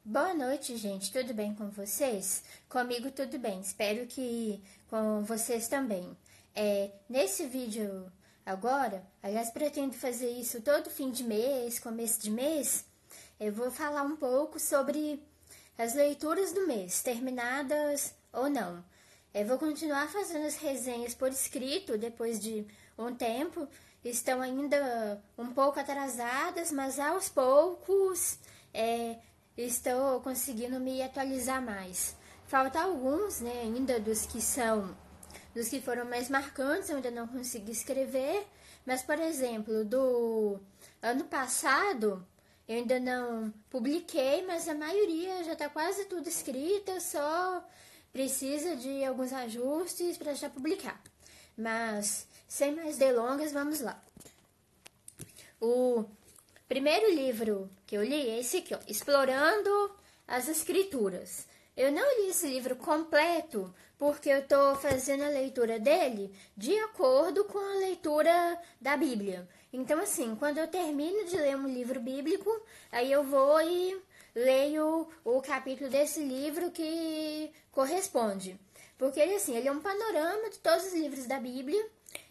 Boa noite, gente. Tudo bem com vocês? Comigo tudo bem. Espero que com vocês também. Nesse vídeo agora, aliás, pretendo fazer isso todo fim de mês, começo de mês. Eu vou falar um pouco sobre as leituras do mês, terminadas ou não. Eu vou continuar fazendo as resenhas por escrito depois de um tempo. Estão ainda um pouco atrasadas, mas aos poucos estou conseguindo me atualizar mais. Faltam alguns, né, ainda dos que foram mais marcantes, eu ainda não consegui escrever, mas, por exemplo, do ano passado, eu ainda não publiquei, mas a maioria já está quase tudo escrita, só precisa de alguns ajustes para já publicar. Mas, sem mais delongas, vamos lá. O primeiro livro que eu li é esse aqui, ó, Explorando as Escrituras. Eu não li esse livro completo porque eu estou fazendo a leitura dele de acordo com a leitura da Bíblia. Então, assim, quando eu termino de ler um livro bíblico, aí eu vou e leio o capítulo desse livro que corresponde. Porque ele é um panorama de todos os livros da Bíblia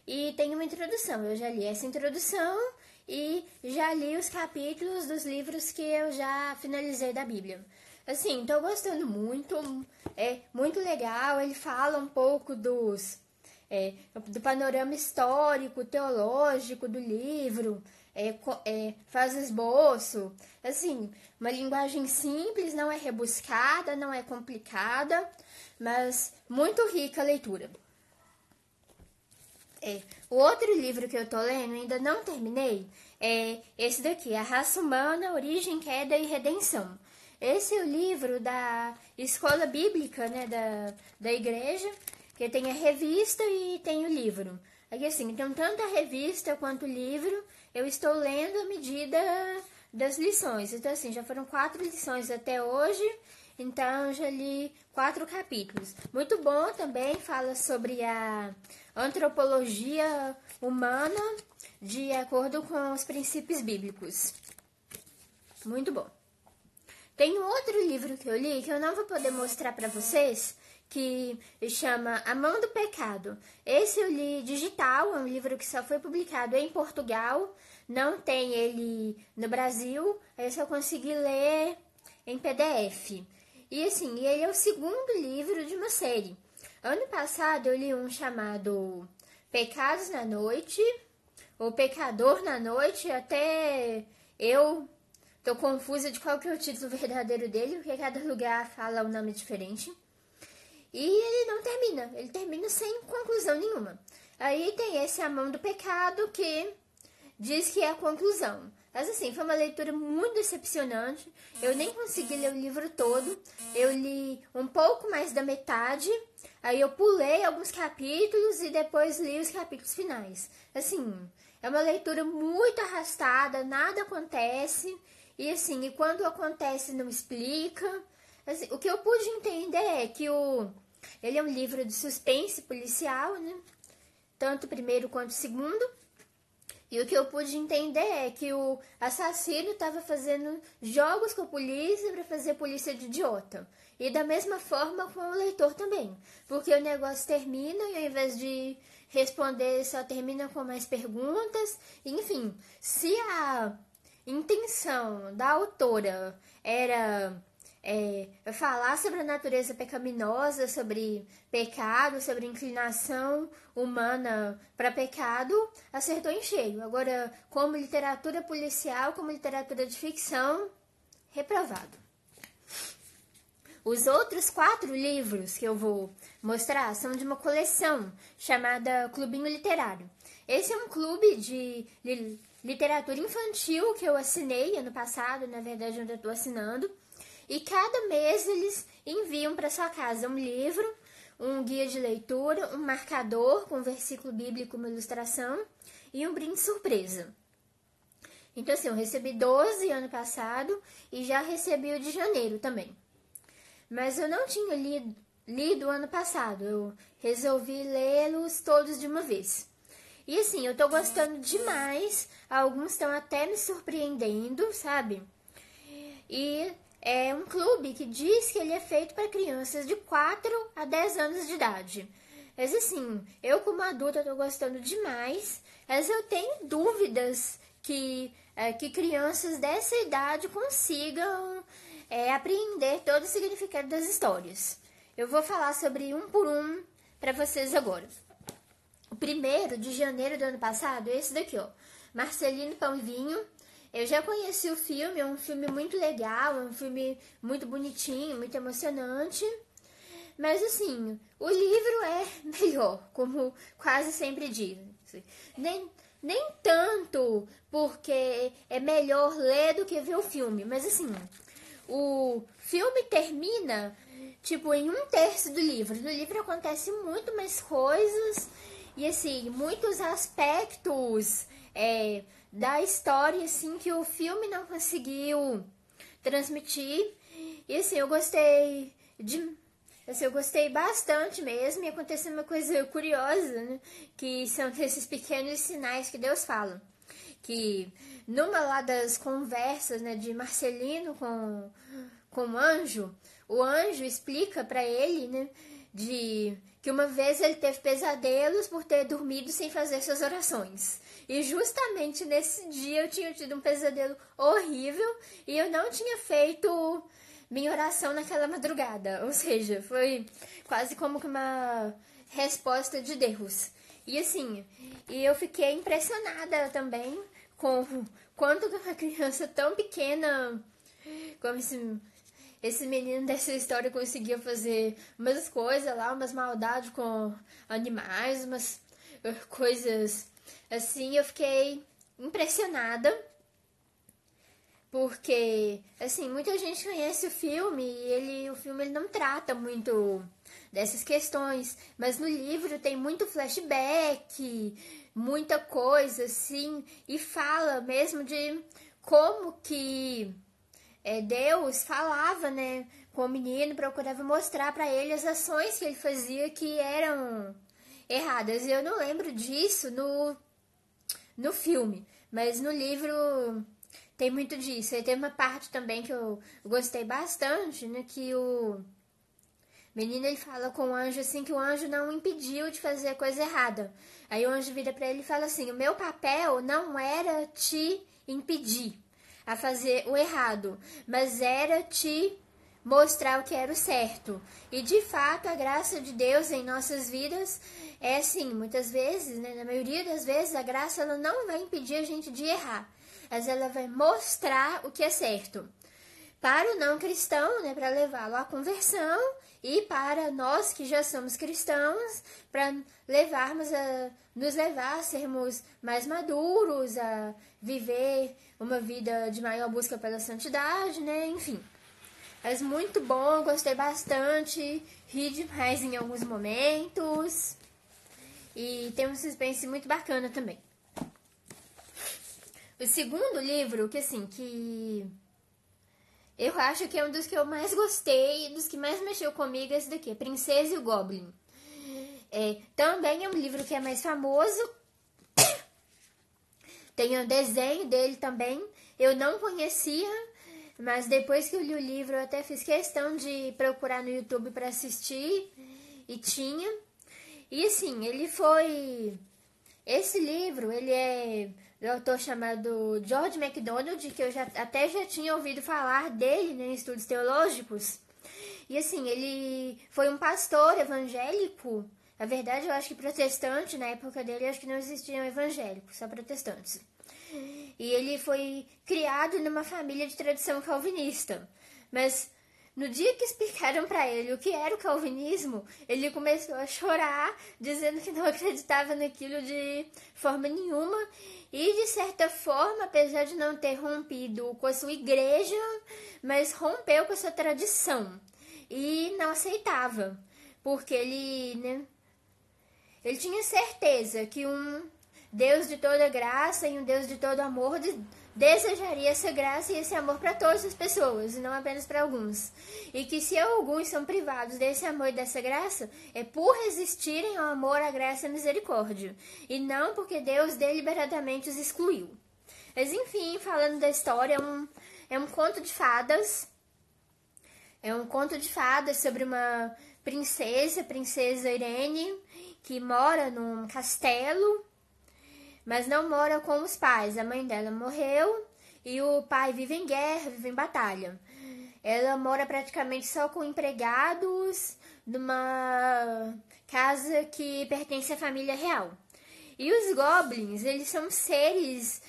e tem uma introdução. Eu já li essa introdução e já li os capítulos dos livros que eu já finalizei da Bíblia. Assim, tô gostando muito, é muito legal. Ele fala um pouco do panorama histórico, teológico do livro, faz esboço. Assim, uma linguagem simples, não é rebuscada, não é complicada, mas muito rica a leitura. O outro livro que eu tô lendo, ainda não terminei, é esse daqui, A Raça Humana, Origem, Queda e Redenção. Esse é o livro da escola bíblica, né, da igreja, que tem a revista e tem o livro. Aqui assim, então tanto a revista quanto o livro, eu estou lendo à medida das lições. Então assim, já foram 4 lições até hoje, então já li 4 capítulos. Muito bom também, fala sobre a antropologia humana de acordo com os princípios bíblicos. Muito bom. Tem um outro livro que eu li que eu não vou poder mostrar para vocês, que chama A Mão do Pecado. Esse eu li digital, é um livro que só foi publicado em Portugal, não tem ele no Brasil, aí eu só consegui ler em PDF. E assim, ele é o segundo livro de uma série. Ano passado eu li um chamado Pecados na Noite, ou Pecador na Noite, até eu tô confusa de qual que é o título verdadeiro dele, porque cada lugar fala um nome diferente. E ele não termina, ele termina sem conclusão nenhuma. Aí tem esse A Mão do Pecado, que diz que é a conclusão. Mas assim, foi uma leitura muito decepcionante. Eu nem consegui ler o livro todo. Eu li um pouco mais da metade. Aí eu pulei alguns capítulos e depois li os capítulos finais. Assim, é uma leitura muito arrastada, nada acontece. E assim, e quando acontece não explica. Assim, o que eu pude entender é que ele é um livro de suspense policial, né? Tanto o primeiro quanto o segundo. E o que eu pude entender é que o assassino estava fazendo jogos com a polícia para fazer a polícia de idiota. E da mesma forma com o leitor também. Porque o negócio termina e ao invés de responder só termina com mais perguntas. Enfim, se a intenção da autora era falar sobre a natureza pecaminosa, sobre pecado, sobre inclinação humana para pecado, acertou em cheio. Agora, como literatura policial, como literatura de ficção, reprovado. Os outros 4 livros que eu vou mostrar são de uma coleção chamada Clubinho Literário. Esse é um clube de literatura infantil que eu assinei ano passado, na verdade eu ainda estou assinando. E cada mês eles enviam para sua casa um livro, um guia de leitura, um marcador com um versículo bíblico, uma ilustração e um brinde surpresa. Então assim, eu recebi 12 ano passado e já recebi o de janeiro também. Mas eu não tinha lido ano passado, eu resolvi lê-los todos de uma vez. E assim, eu tô gostando demais, alguns estão até me surpreendendo, sabe? E é um clube que diz que ele é feito para crianças de 4 a 10 anos de idade. Mas assim, eu como adulta tô gostando demais, mas eu tenho dúvidas que crianças dessa idade consigam apreender todo o significado das histórias. Eu vou falar sobre um por um para vocês agora. O primeiro, de janeiro do ano passado, é esse daqui, ó. Marcelino Pão e Vinho. Eu já conheci o filme, é um filme muito legal, é um filme muito bonitinho, muito emocionante. Mas assim, o livro é melhor, como quase sempre digo. Nem tanto porque é melhor ler do que ver o filme, mas assim, o filme termina tipo em 1/3 do livro. No livro acontece muito mais coisas e assim, muitos aspectos da história assim que o filme não conseguiu transmitir. E assim, eu gostei bastante mesmo, e aconteceu uma coisa curiosa, né? Que são esses pequenos sinais que Deus fala. Que numa lá das conversas, né, de Marcelino com o anjo explica para ele, né, de que uma vez ele teve pesadelos por ter dormido sem fazer suas orações. E justamente nesse dia eu tinha tido um pesadelo horrível e eu não tinha feito minha oração naquela madrugada. Ou seja, foi quase como que uma resposta de Deus. E assim, eu fiquei impressionada também com quanto uma criança tão pequena como esse menino dessa história conseguia fazer umas coisas lá, umas maldades com animais, umas coisas assim. Eu fiquei impressionada. Porque, assim, muita gente conhece o filme e o filme ele não trata muito dessas questões. Mas no livro tem muito flashback, muita coisa, assim. E fala mesmo de como que Deus falava, né, com o menino, procurava mostrar para ele as ações que ele fazia que eram erradas. E eu não lembro disso no filme, mas no livro tem muito disso. E tem uma parte também que eu gostei bastante, né? Que o menino ele fala com o anjo assim que o anjo não o impediu de fazer a coisa errada. Aí o anjo vira pra ele e fala assim: o meu papel não era te impedir a fazer o errado, mas era te mostrar o que era o certo. E de fato a graça de Deus em nossas vidas é assim, muitas vezes, né, na maioria das vezes a graça ela não vai impedir a gente de errar, mas ela vai mostrar o que é certo. Para o não cristão, né, para levá-lo à conversão, e para nós que já somos cristãos, para nos levar a sermos mais maduros, a viver uma vida de maior busca pela santidade, né, enfim. Mas muito bom, gostei bastante, ri demais em alguns momentos, e tem um suspense muito bacana também. O segundo livro, que eu acho que é um dos que eu mais gostei, dos que mais mexeu comigo, é esse daqui, Princesa e o Goblin. Também é um livro que é mais famoso, tem um desenho dele também, eu não conhecia, mas depois que eu li o livro eu até fiz questão de procurar no YouTube para assistir, e tinha. E assim, esse livro, ele é do autor chamado George MacDonald, que eu já tinha ouvido falar dele, né, em estudos teológicos. E assim, ele foi um pastor evangélico, na verdade eu acho que protestante, na época dele eu acho que não existiam evangélicos, só protestantes. E ele foi criado numa família de tradição calvinista, mas no dia que explicaram para ele o que era o calvinismo, ele começou a chorar, dizendo que não acreditava naquilo de forma nenhuma. E, de certa forma, apesar de não ter rompido com a sua igreja, mas rompeu com a sua tradição. E não aceitava, porque ele tinha certeza que um Deus de toda graça e um Deus de todo amor desejaria essa graça e esse amor para todas as pessoas, e não apenas para alguns. E que se alguns são privados desse amor e dessa graça, é por resistirem ao amor, à graça e à misericórdia, e não porque Deus deliberadamente os excluiu. Mas enfim, falando da história, é um conto de fadas. É um conto de fadas sobre uma princesa Irene, que mora num castelo, mas não mora com os pais. A mãe dela morreu e o pai vive em guerra, vive em batalha. Ela mora praticamente só com empregados numa casa que pertence à família real. E os goblins, eles são seres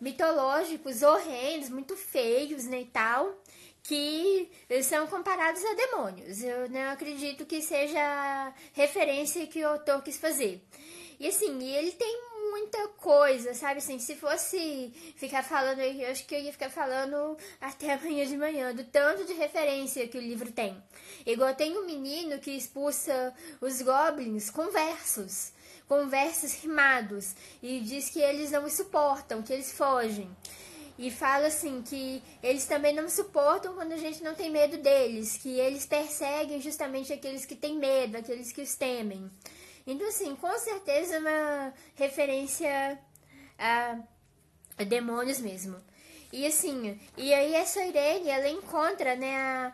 mitológicos, horrendos, muito feios, né, e tal, que são comparados a demônios. Eu não acredito que seja a referência que o autor quis fazer. E assim, ele tem muita coisa, sabe? Assim, se fosse ficar falando, eu acho que eu ia ficar falando até amanhã de manhã, do tanto de referência que o livro tem. Igual tem um menino que expulsa os goblins com versos rimados, e diz que eles não os suportam, que eles fogem. E fala assim, que eles também não suportam quando a gente não tem medo deles, que eles perseguem justamente aqueles que têm medo, aqueles que os temem. Então, assim, com certeza é uma referência a demônios mesmo. E assim, e aí essa Irene, ela encontra, né, a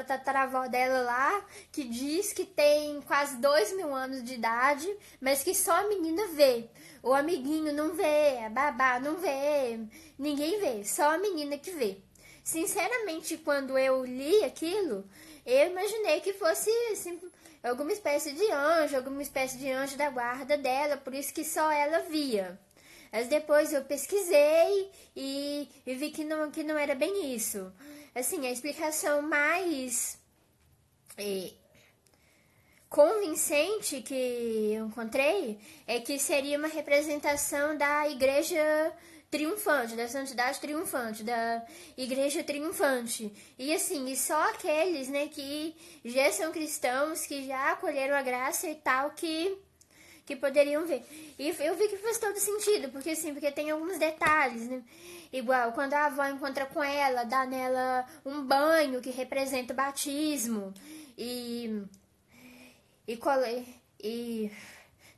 tataravó dela lá, que diz que tem quase 2.000 anos de idade, mas que só a menina vê. O amiguinho não vê, a babá não vê, ninguém vê, só a menina que vê. Sinceramente, quando eu li aquilo, eu imaginei que fosse assim, alguma espécie de anjo da guarda dela, por isso que só ela via. Mas depois eu pesquisei e vi que não era bem isso. Assim, a explicação mais convincente que eu encontrei é que seria uma representação da igreja triunfante, da santidade triunfante, da igreja triunfante. E assim, e só aqueles, né, que já são cristãos, que já acolheram a graça e tal, que poderiam ver. E eu vi que faz todo sentido, porque assim, porque tem alguns detalhes, né? Igual, quando a avó encontra com ela, dá nela um banho que representa o batismo, e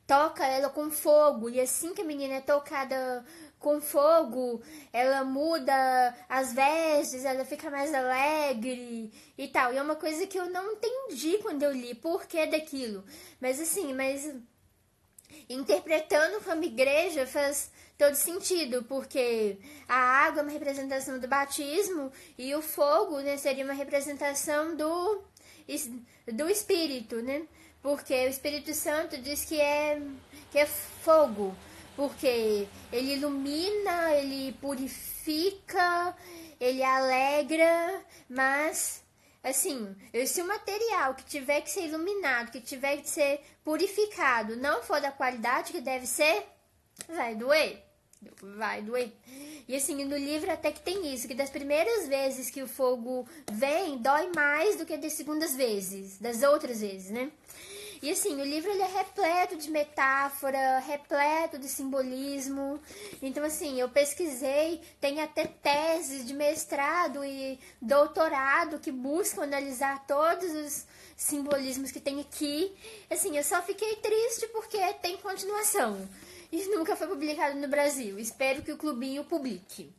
toca ela com fogo, e assim que a menina é tocada com fogo, ela muda as vestes, ela fica mais alegre e tal. E é uma coisa que eu não entendi quando eu li, por que daquilo. Mas assim, interpretando como igreja faz todo sentido, porque a água é uma representação do batismo e o fogo, né, seria uma representação do Espírito, né? Porque o Espírito Santo diz que é fogo, porque ele ilumina, ele purifica, ele alegra, mas assim, se o material que tiver que ser iluminado, que tiver que ser purificado, não for da qualidade que deve ser, vai doer. Vai doer. E assim, no livro até que tem isso, que das primeiras vezes que o fogo vem, dói mais do que das segundas vezes, das outras vezes, né? E assim, o livro ele é repleto de metáfora, repleto de simbolismo. Então assim, eu pesquisei, tem até teses de mestrado e doutorado que buscam analisar todos os simbolismos que tem aqui. Assim, eu só fiquei triste porque tem continuação. E nunca foi publicado no Brasil. Espero que o Clubinho publique.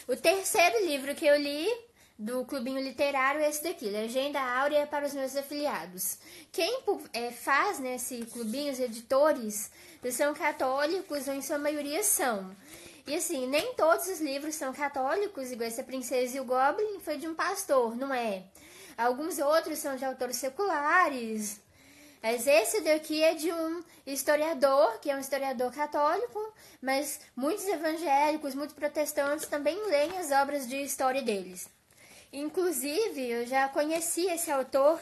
O terceiro livro que eu li do Clubinho Literário é esse daqui, Legenda Áurea para os meus afiliados. Quem faz nesse clubinho, os editores, são católicos, ou em sua maioria são. E assim, nem todos os livros são católicos, igual essa Princesa e o Goblin foi de um pastor, não é? Alguns outros são de autores seculares. Mas esse daqui é de um historiador, que é um historiador católico, mas muitos evangélicos, muitos protestantes também leem as obras de história deles. Inclusive, eu já conheci esse autor,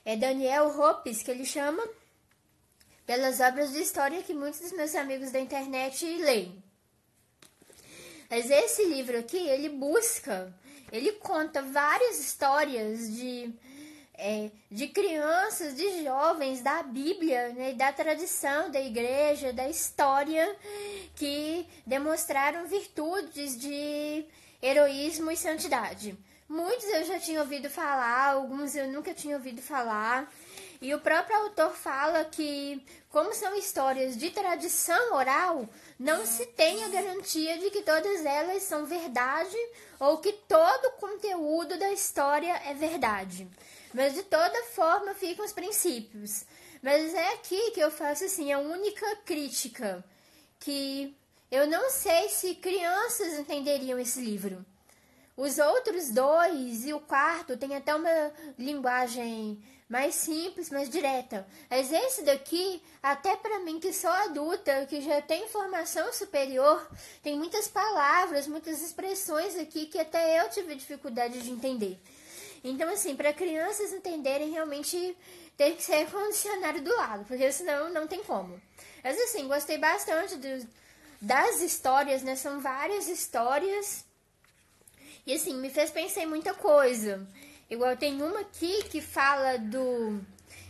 é Daniel Hopes, que ele chama, pelas obras de história que muitos dos meus amigos da internet leem. Mas esse livro aqui, ele conta várias histórias de crianças, de jovens da Bíblia, né, da tradição da igreja, da história, que demonstraram virtudes de heroísmo e santidade. Muitos eu já tinha ouvido falar, alguns eu nunca tinha ouvido falar. E o próprio autor fala que, como são histórias de tradição oral, não se tem a garantia de que todas elas são verdade ou que todo o conteúdo da história é verdade. Mas de toda forma ficam os princípios. Mas é aqui que eu faço assim a única crítica, que eu não sei se crianças entenderiam esse livro. Os outros dois e o quarto tem até uma linguagem mais simples, mais direta. Mas esse daqui, até para mim que sou adulta, que já tenho formação superior, tem muitas palavras, muitas expressões aqui que até eu tive dificuldade de entender. Então, assim, para crianças entenderem, realmente tem que ser condicionário do lado, porque senão não tem como. Mas, assim, gostei bastante das histórias, né? São várias histórias. E, assim, me fez pensar em muita coisa. Igual tem uma aqui que fala do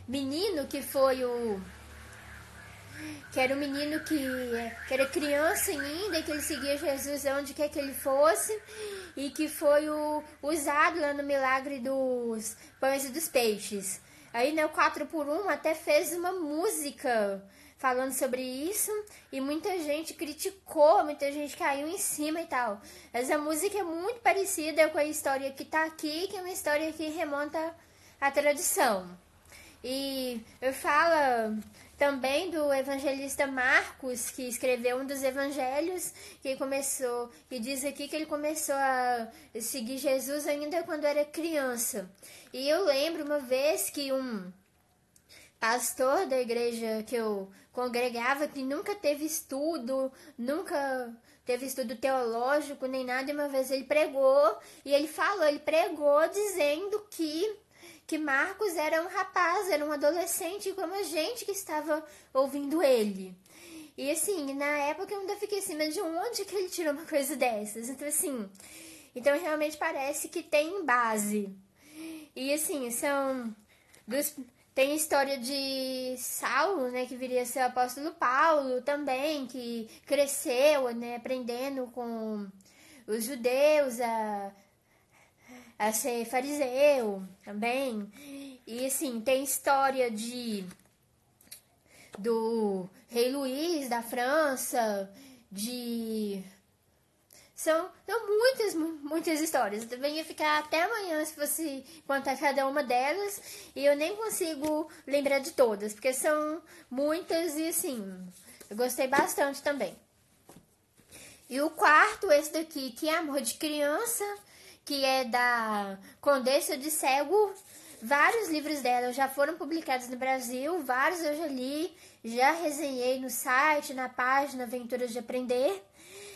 menino que foi o... que era um menino que era criança ainda, e que ele seguia Jesus onde quer que ele fosse, e que foi usado lá no milagre dos pães e dos peixes. Aí, né, o 4x1 até fez uma música falando sobre isso, e muita gente criticou, muita gente caiu em cima e tal. Mas a música é muito parecida com a história que tá aqui, que é uma história que remonta à tradição. E eu falo também do evangelista Marcos, que escreveu um dos evangelhos, que diz aqui que ele começou a seguir Jesus ainda quando era criança. E eu lembro uma vez que um pastor da igreja que eu congregava, que nunca teve estudo teológico nem nada, e uma vez ele pregou, e ele pregou dizendo que Marcos era um rapaz, era um adolescente como a gente que estava ouvindo ele. E assim, na época eu ainda fiquei assim, mas de onde que ele tirou uma coisa dessas? Então assim, realmente parece que tem base. E assim, tem a história de Saulo, né, que viria a ser o apóstolo Paulo também, que cresceu, né, aprendendo com os judeus a ser fariseu também. E assim, tem história do rei Luís da França, são muitas histórias. Eu também ia ficar até amanhã se fosse contar cada uma delas, e eu nem consigo lembrar de todas, porque são muitas. E assim, eu gostei bastante também. E o quarto, esse daqui, que é Amor de Criança, que é da Condessa de Cego. Vários livros dela já foram publicados no Brasil, vários eu já li, já resenhei no site, na página Aventuras de Aprender.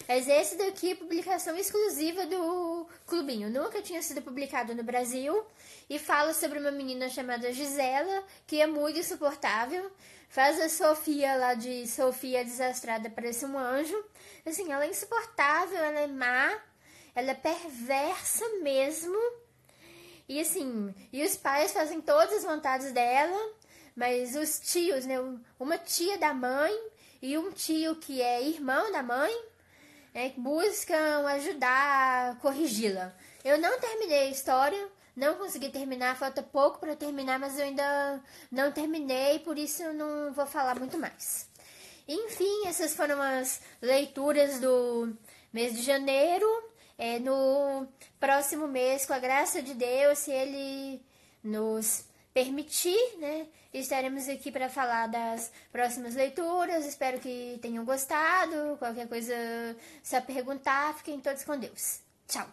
Mas esse daqui é publicação exclusiva do Clubinho, nunca tinha sido publicado no Brasil, e fala sobre uma menina chamada Gisela, que é muito insuportável, faz a Sofia lá de Sofia Desastrada parecer um anjo. Assim, ela é insuportável, ela é má, ela é perversa mesmo. E assim, e os pais fazem todas as vontades dela, mas os tios, né, uma tia da mãe e um tio que é irmão da mãe, buscam ajudar a corrigi-la. Eu não terminei a história, não consegui terminar, falta pouco para terminar, mas eu ainda não terminei, por isso eu não vou falar muito mais. Enfim, essas foram as leituras do mês de janeiro. No próximo mês, com a graça de Deus, se Ele nos permitir, né, estaremos aqui para falar das próximas leituras. Espero que tenham gostado. Qualquer coisa, só perguntar. Fiquem todos com Deus. Tchau!